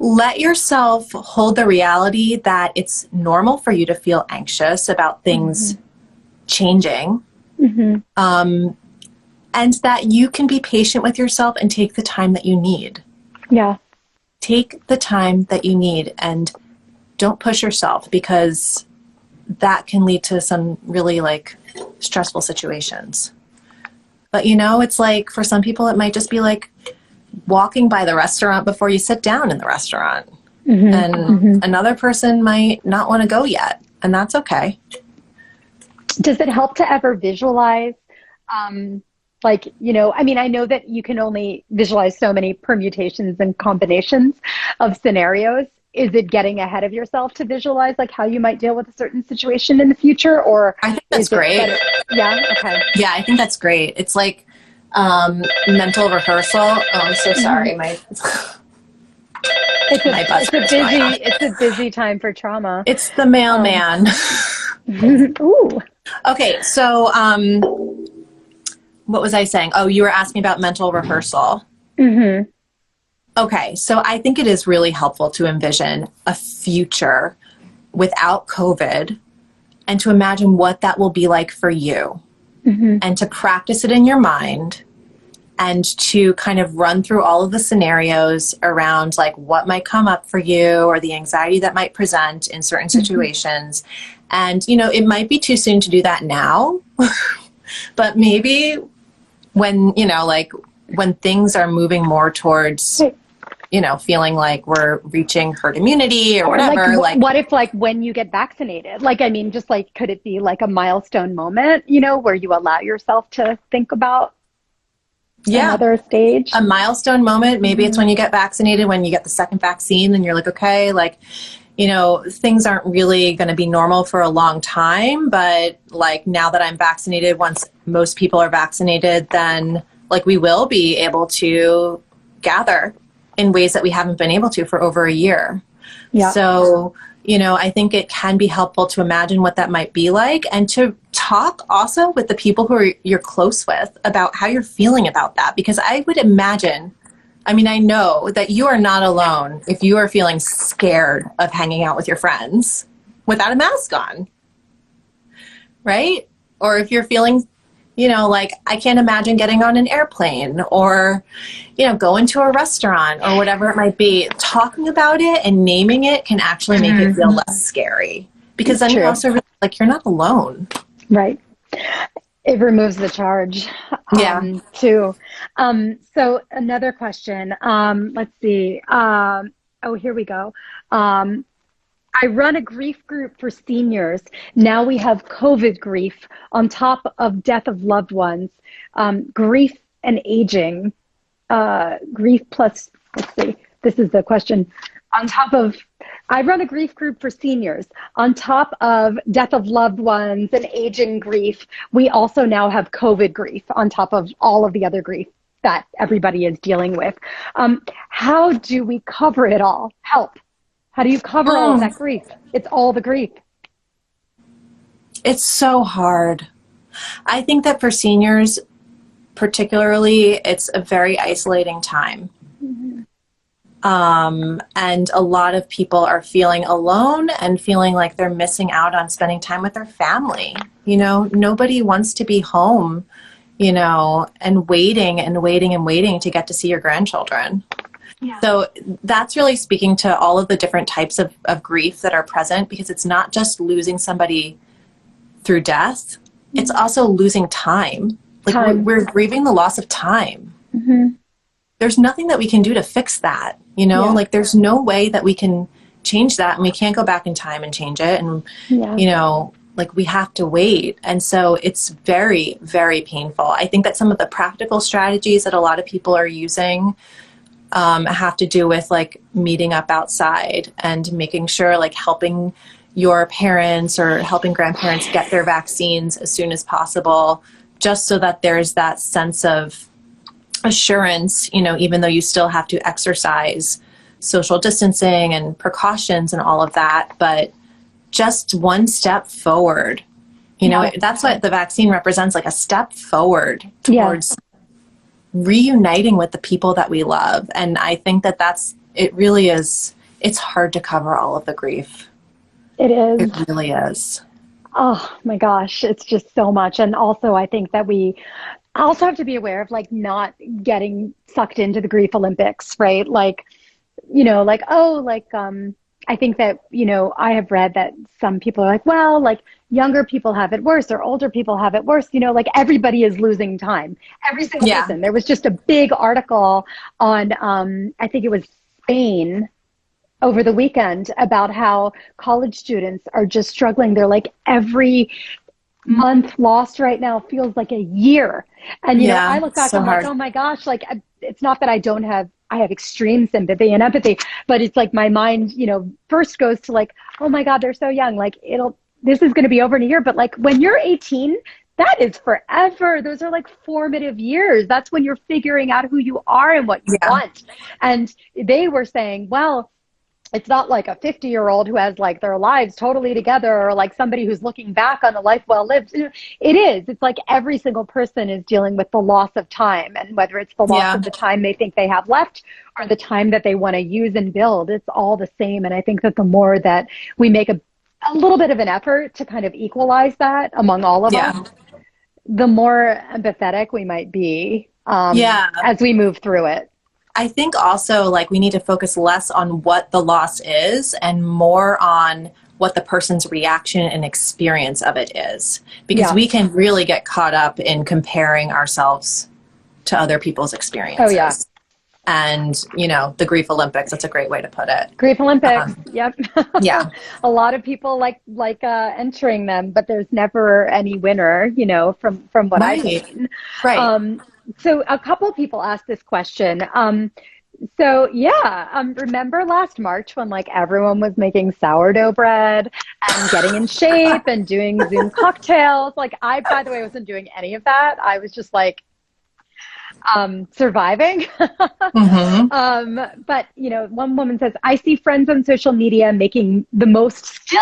Let yourself hold the reality that it's normal for you to feel anxious about things changing. And that you can be patient with yourself and take the time that you need. Yeah. Take the time that you need and don't push yourself, because that can lead to some really stressful situations. But it's like for some people, it might just be like walking by the restaurant before you sit down in the restaurant. And another person might not want to go yet, and that's okay. Does it help to ever visualize, I know that you can only visualize so many permutations and combinations of scenarios. Is it getting ahead of yourself to visualize how you might deal with a certain situation in the future? Or I think that's great. Yeah. Okay. Yeah, I think that's great. It's like mental rehearsal. Oh, I'm so sorry. It's a busy time for trauma. It's the mailman. Ooh. Okay, so what was I saying? Oh, you were asking about mental rehearsal. Okay, so I think it is really helpful to envision a future without COVID and to imagine what that will be like for you, and to practice it in your mind and to kind of run through all of the scenarios around what might come up for you or the anxiety that might present in certain situations. And, it might be too soon to do that now, but maybe when, when things are moving more towards, feeling like we're reaching herd immunity or whatever. What if when you get vaccinated? Could it be a milestone moment, where you allow yourself to think about another stage? A milestone moment. Maybe it's when you get vaccinated, when you get the second vaccine, and you're like, okay, things aren't really going to be normal for a long time, but now that I'm vaccinated, once most people are vaccinated, then we will be able to gather in ways that we haven't been able to for over a year. Yeah. So, I think it can be helpful to imagine what that might be like, and to talk also with the people who you're close with about how you're feeling about that. Because I would imagine, I know that you are not alone if you are feeling scared of hanging out with your friends without a mask on, right? Or if you're feeling, I can't imagine getting on an airplane or, going to a restaurant or whatever it might be. Talking about it and naming it can actually make it feel less scary, because then you're also really, you're not alone. Right. It removes the charge. Too. So another question. Let's see. Here we go. I run a grief group for seniors. Now we have COVID grief on top of death of loved ones. Grief and aging. Grief plus, let's see. This is the question. I run a grief group for seniors. On top of death of loved ones and aging grief, we also now have COVID grief on top of all of the other grief that everybody is dealing with. How do we cover it all? Help. How do you cover all of that grief? It's all the grief. It's so hard. I think that for seniors, particularly, it's a very isolating time. And a lot of people are feeling alone and feeling like they're missing out on spending time with their family. You know, nobody wants to be home, you know, and waiting and waiting and waiting to get to see your grandchildren. Yeah. So that's really speaking to all of the different types of grief that are present, because it's not just losing somebody through death. It's also losing time. Like we're grieving the loss of time. Mm-hmm. There's nothing that we can do to fix that, you know, like there's no way that we can change that, and we can't go back in time and change it. And, you know, like we have to wait. And so it's very, very painful. I think that some of the practical strategies that a lot of people are using have to do with like meeting up outside and making sure, like helping your parents or helping grandparents get their vaccines as soon as possible, just so that there's that sense of assurance, you know, even though you still have to exercise social distancing and precautions and all of that, but just one step forward, you know, that's what the vaccine represents, like a step forward towards reuniting with the people that we love. And I think that it really is, it's hard to cover all of the grief. It is. It really is. Oh my gosh, it's just so much. And also I think that we also have to be aware of like not getting sucked into the grief Olympics, right? Like, you know, like, I think that, you know, I have read that some people are like, well, like younger people have it worse or older people have it worse, you know, like everybody is losing time. Every single person. There was just a big article on, I think it was Spain over the weekend about how college students are just struggling. They're like, every month lost right now feels like a year. And, you know, I look back and I'm like, oh my gosh, like, it's not that I have extreme sympathy and empathy, but it's like my mind, you know, first goes to like, oh my God, they're so young. Like this is going to be over in a year. But like when you're 18, that is forever. Those are like formative years. That's when you're figuring out who you are and what you want. And they were saying, well, it's not like a 50-year-old who has like their lives totally together, or like somebody who's looking back on a life well lived. It is. It's like every single person is dealing with the loss of time, and whether it's the loss of the time they think they have left or the time that they want to use and build, it's all the same. And I think that the more that we make a little bit of an effort to kind of equalize that among all of us, the more empathetic we might be as we move through it. I think also like we need to focus less on what the loss is and more on what the person's reaction and experience of it is, because we can really get caught up in comparing ourselves to other people's experiences. Oh yeah. And, you know, the grief Olympics, that's a great way to put it. Grief Olympics. Yep. A lot of people like entering them, but there's never any winner, you know, from what I've seen. Right. So a couple of people asked this question. Remember last March when like everyone was making sourdough bread and getting in shape and doing Zoom cocktails? Like I, by the way, wasn't doing any of that. I was just like surviving. But you know, one woman says, I see friends on social media making the most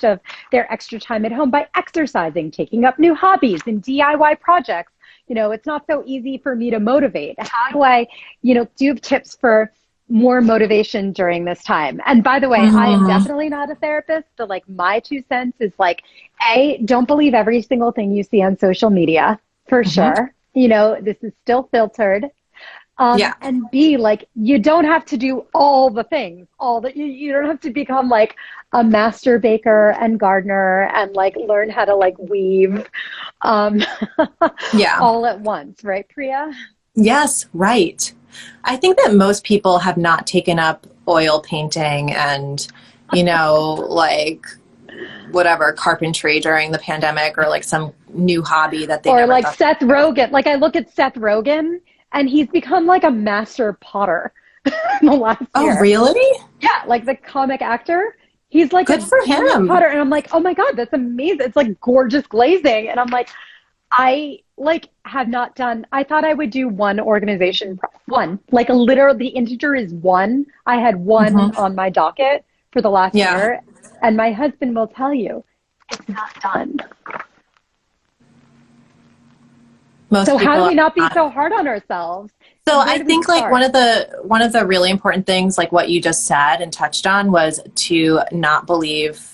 of their extra time at home by exercising, taking up new hobbies and DIY projects. You know, it's not so easy for me to motivate. How do I, you know, do you have tips for more motivation during this time? And by the way, I am definitely not a therapist, but like my 2 cents is like, A, don't believe every single thing you see on social media, for sure. You know, this is still filtered. And B, like, you don't have to do all the things, you don't have to become like a master baker and gardener and like learn how to like weave all at once, right, Pria? Yes, right. I think that most people have not taken up oil painting and, you know, like whatever, carpentry during the pandemic, or like some new hobby that they or like Seth Rogen. Like I look at Seth Rogen and he's become like a master potter in the last year. Oh, really? Yeah, like the comic actor. He's like good for him. Potter, and I'm like, oh my God, that's amazing. It's like gorgeous glazing. And I'm like, I like have not done, I thought I would do one organization, like literally the integer is 1. I had 1 on my docket for the last year. And my husband will tell you, it's not done. Most So how people do we not be are not. so hard on ourselves? So Where I do we think like start? one of the really important things, like what you just said and touched on, was to not believe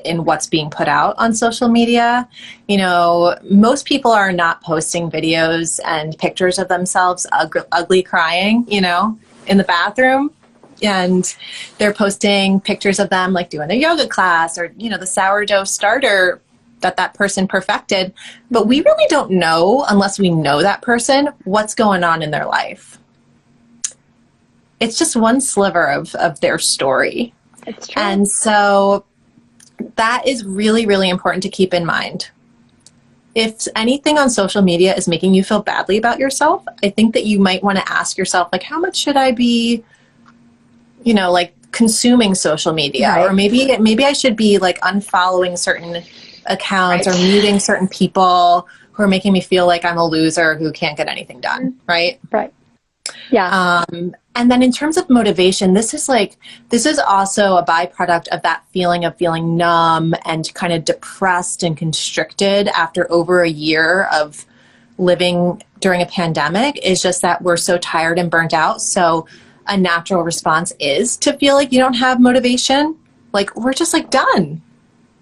in what's being put out on social media. You know, most people are not posting videos and pictures of themselves ugly crying, you know, in the bathroom. And they're posting pictures of them like doing a yoga class or, you know, the sourdough starter that person perfected. But we really don't know, unless we know that person, what's going on in their life. It's just one sliver of their story. It's true. And so that is really, really important to keep in mind. If anything on social media is making you feel badly about yourself, I think that you might want to ask yourself, like, how much should I be, you know, like consuming social media? Right. Or maybe I should be like unfollowing certain accounts Right. or muting certain people who are making me feel like I'm a loser who can't get anything done, right? Right. Yeah. And then in terms of motivation, this is also a byproduct of that feeling of feeling numb and kind of depressed and constricted after over a year of living during a pandemic, is just that we're so tired and burnt out. So a natural response is to feel like you don't have motivation. Like we're just like done.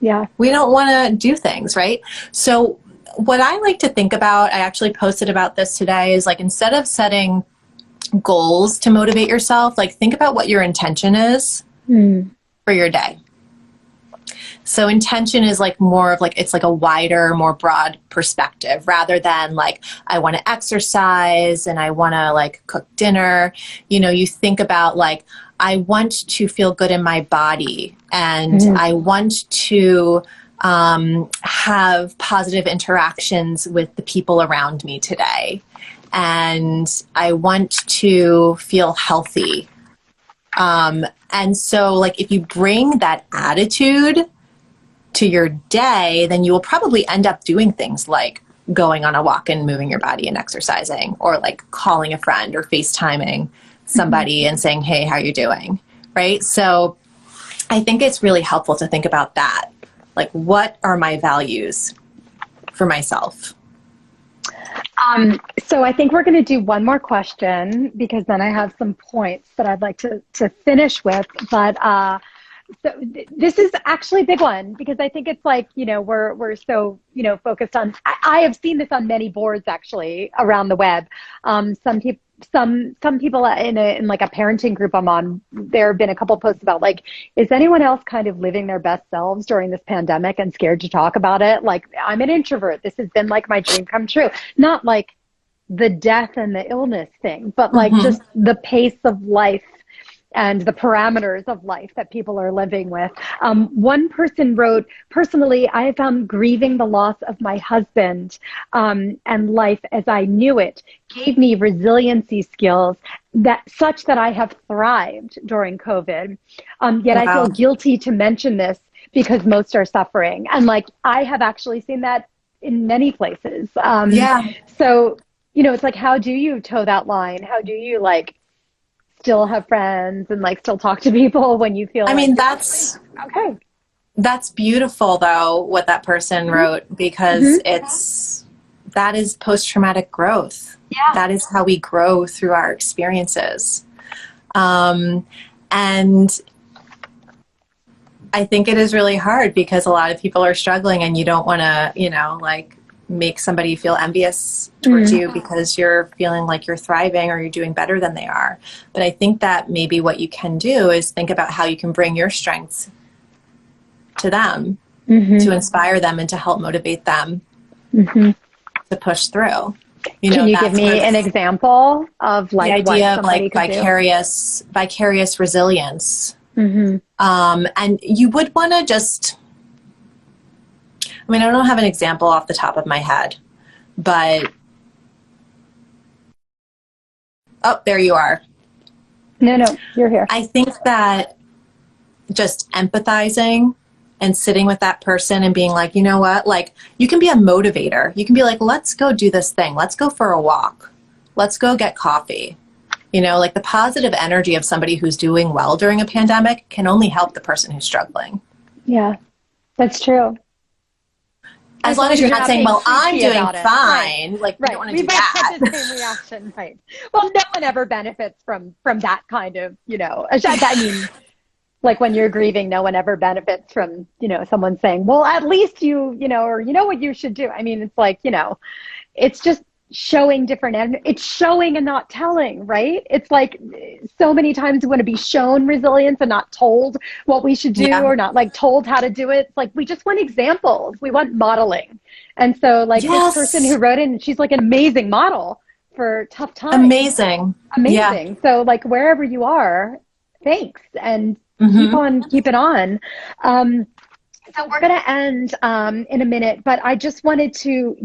Yeah. We don't want to do things, right? So what I like to think about, I actually posted about this today, is like, instead of setting goals to motivate yourself, like think about what your intention is for your day. So intention is like more of like, it's like a wider, more broad perspective, rather than like, I want to exercise and I want to like cook dinner. You know, you think about like, I want to feel good in my body, and I want to have positive interactions with the people around me today. And I want to feel healthy. And so like, if you bring that attitude to your day, then you will probably end up doing things like going on a walk and moving your body and exercising, or like calling a friend or FaceTiming somebody and saying, hey, how are you doing? Right? So I think it's really helpful to think about that. Like, what are my values for myself? So I think we're going to do one more question, because then I have some points that I'd like to finish with. But so this is actually a big one, because I think it's like, you know, we're so, you know, focused on, I have seen this on many boards actually around the web. Some people in like a parenting group I'm on, there have been a couple posts about like, is anyone else kind of living their best selves during this pandemic and scared to talk about it? Like, I'm an introvert. This has been like my dream come true. Not like the death and the illness thing, but like just the pace of life and the parameters of life that people are living with. One person wrote, personally, I have found grieving the loss of my husband and life as I knew it gave me resiliency skills such that I have thrived during COVID. Yet I feel guilty to mention this because most are suffering. And like, I have actually seen that in many places. So, you know, it's like, how do you toe that line? How do you like still have friends and like still talk to people when you feel that's okay? That's beautiful though, what that person wrote, because that is post-traumatic growth. Yeah. That is how we grow through our experiences. And I think it is really hard because a lot of people are struggling, and you don't want to, you know, like make somebody feel envious towards you because you're feeling like you're thriving or you're doing better than they are. But I think that maybe what you can do is think about how you can bring your strengths to them, to inspire them and to help motivate them to push through. You know, can you give me an example of like the idea of like vicarious resilience? And you would want to just, I mean, I don't have an example off the top of my head, but oh, there you are. No, you're here. I think that just empathizing and sitting with that person and being like, you know what, like you can be a motivator. You can be like, let's go do this thing. Let's go for a walk. Let's go get coffee. You know, like the positive energy of somebody who's doing well during a pandemic can only help the person who's struggling. Yeah, that's true. as long as you're not saying, well, I'm doing fine. Right. Like, right. You don't want to we do both that. have the same reaction, right? Well, no one ever benefits from that kind of, I mean, like when you're grieving, no one ever benefits from, someone saying, well, at least or what you should do. I mean, it's like, it's just showing different, it's showing and not telling, right? It's like so many times we want to be shown resilience and not told what we should do, or not like told how to do it. It's like, we just want examples. We want modeling. And so like this person who wrote in, she's like an amazing model for tough times. Amazing. Yeah. So like wherever you are, thanks. And keep it on. So we're going to end in a minute, but I just wanted to,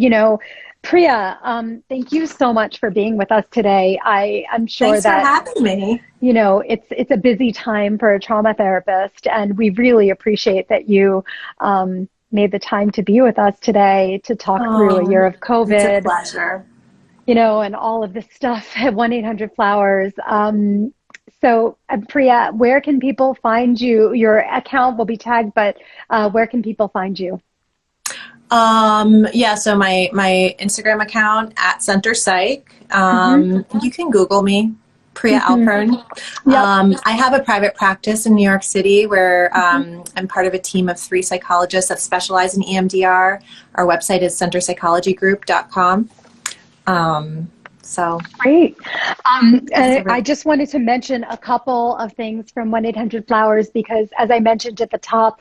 Pria, thank you so much for being with us today. I'm sure Thanks for having me. It's a busy time for a trauma therapist, and we really appreciate that you made the time to be with us today to talk through a year of COVID. It's a pleasure. And all of this stuff at 1-800-Flowers. So, Pria, where can people find you? Your account will be tagged, but where can people find you? So my Instagram account at Center Psych. You can Google me, Pria Alpern. I have a private practice in New York City where I'm part of a team of 3 psychologists that specialize in EMDR. Our website is centerpsychologygroup.com. So great. And I just wanted to mention a couple of things from 1-800-Flowers, because as I mentioned at the top,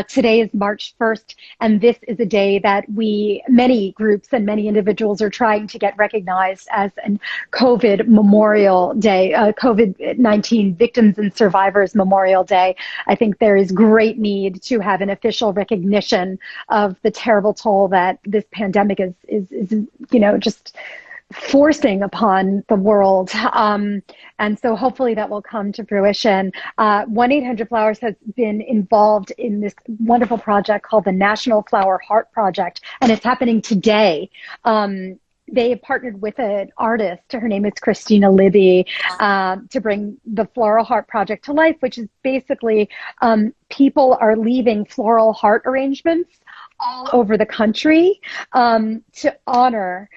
today is March 1st, and this is a day that many groups and many individuals are trying to get recognized as a COVID Memorial Day, COVID-19 Victims and Survivors Memorial Day. I think there is great need to have an official recognition of the terrible toll that this pandemic is just forcing upon the world. And so hopefully that will come to fruition. 1-800-Flowers has been involved in this wonderful project called the National Flower Heart Project, and it's happening today. They have partnered with an artist, her name is Christina Libby, to bring the Floral Heart Project to life, which is basically people are leaving floral heart arrangements all over the country to honor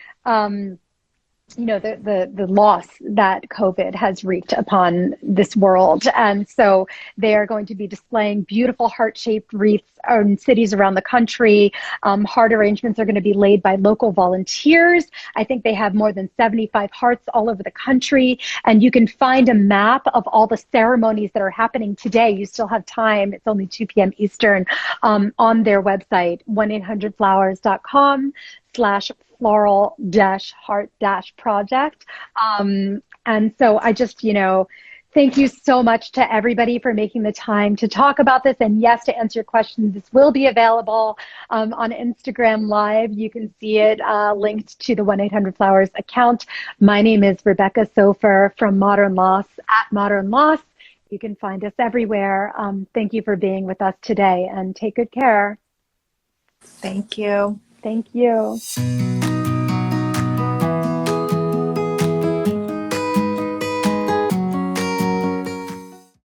the loss that COVID has wreaked upon this world. And so they are going to be displaying beautiful heart-shaped wreaths in cities around the country. Heart arrangements are going to be laid by local volunteers. I think they have more than 75 hearts all over the country. And you can find a map of all the ceremonies that are happening today. You still have time. It's only 2 p.m. Eastern on their website, 1-800-Flowers.com/floral-heart-project. And so I just, thank you so much to everybody for making the time to talk about this. And yes, to answer your questions, this will be available on Instagram Live. You can see it linked to the 1-800-Flowers account. My name is Rebecca Soffer from Modern Loss at Modern Loss. You can find us everywhere. Thank you for being with us today, and take good care. Thank you. Thank you.